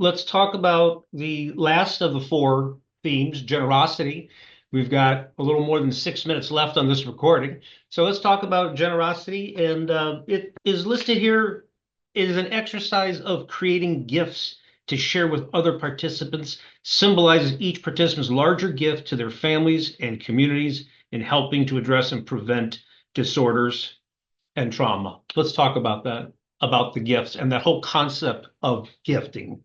let's talk about the last of the four themes, generosity. We've got a little more than 6 minutes left on this recording. So let's talk about generosity. And it is listed here. It is an exercise of creating gifts to share with other participants, symbolizes each participant's larger gift to their families and communities in helping to address and prevent disorders and trauma. Let's talk about that, about the gifts and that whole concept of gifting.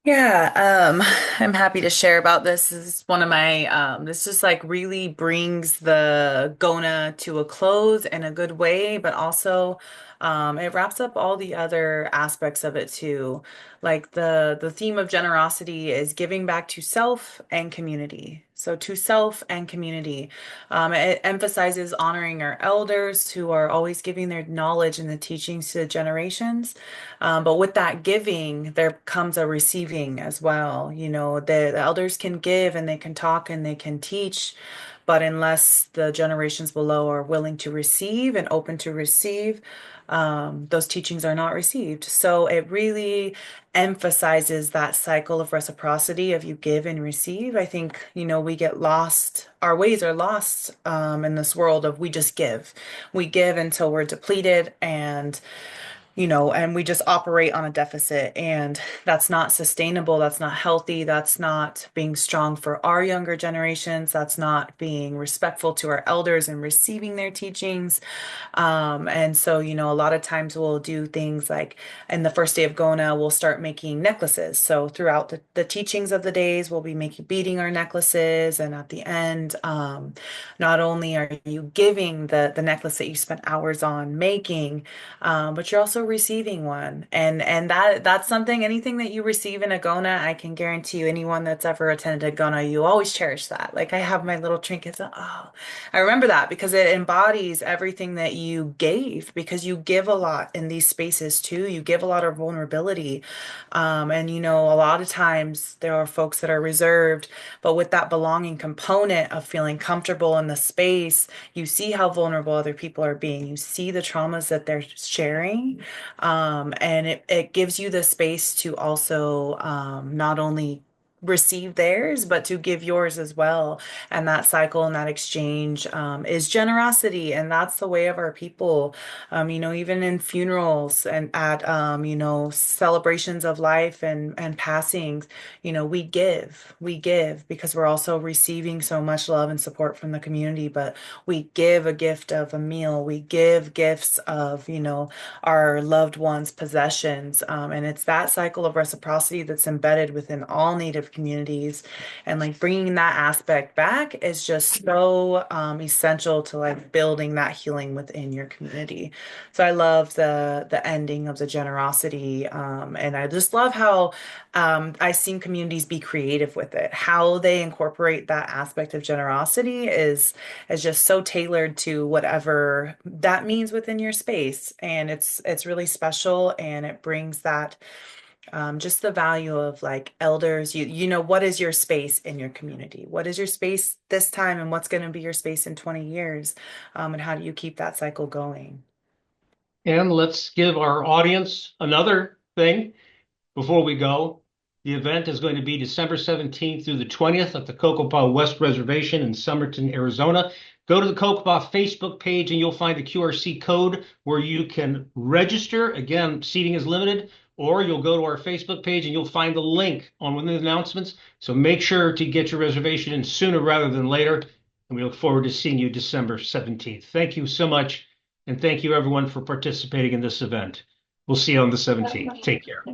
Yeah, I'm happy to share about this. This is one of my this just like really brings the GONA to a close in a good way, but also it wraps up all the other aspects of it too. Like the theme of generosity is giving back to self and community. So to self and community. It emphasizes honoring our elders who are always giving their knowledge and the teachings to the generations. But with that giving, there comes a receiving as well. You know, the elders can give and they can talk and they can teach, but unless the generations below are willing to receive and open to receive, those teachings are not received. So it really emphasizes that cycle of reciprocity of you give and receive. I think, we get lost, our ways are lost in this world of we just give. We give until we're depleted and we just operate on a deficit, and that's not sustainable. That's not healthy. That's not being strong for our younger generations. That's not being respectful to our elders and receiving their teachings. And so, a lot of times we'll do things like in the first day of GONA, we'll start making necklaces. So throughout the teachings of the days, we'll be beating our necklaces. And at the end, not only are you giving the necklace that you spent hours on making, but you're also receiving one. And that's something, anything that you receive in a GONA, I can guarantee you, anyone that's ever attended a GONA, you always cherish that. Like I have my little trinkets. Oh, I remember that because it embodies everything that you gave, because you give a lot in these spaces too. You give a lot of vulnerability. And a lot of times there are folks that are reserved, but with that belonging component of feeling comfortable in the space, you see how vulnerable other people are being. You see the traumas that they're sharing. And it gives you the space to also not only receive theirs, but to give yours as well. And that cycle and that exchange is generosity. And that's the way of our people. Even in funerals and at, celebrations of life and passings, we give because we're also receiving so much love and support from the community. But we give a gift of a meal. We give gifts of, our loved ones' possessions. And it's that cycle of reciprocity that's embedded within all Native communities. And like bringing that aspect back is just so essential to like building that healing within your community. So I love the ending of the generosity. And I just love how I've seen communities be creative with it. How they incorporate that aspect of generosity is just so tailored to whatever that means within your space. And it's really special, and it brings that just the value of like elders. What is your space in your community? What is your space this time, and what's going to be your space in 20 years? And how do you keep that cycle going? And let's give our audience another thing before we go. The event is going to be December 17th through the 20th at the Cocopah West Reservation in Somerton, Arizona. Go to the Cocopah Facebook page and you'll find a QRC code where you can register. Again, seating is limited, or you'll go to our Facebook page and you'll find the link on one of the announcements. So make sure to get your reservation in sooner rather than later. And we look forward to seeing you December 17th. Thank you so much. And thank you everyone for participating in this event. We'll see you on the 17th. Take care.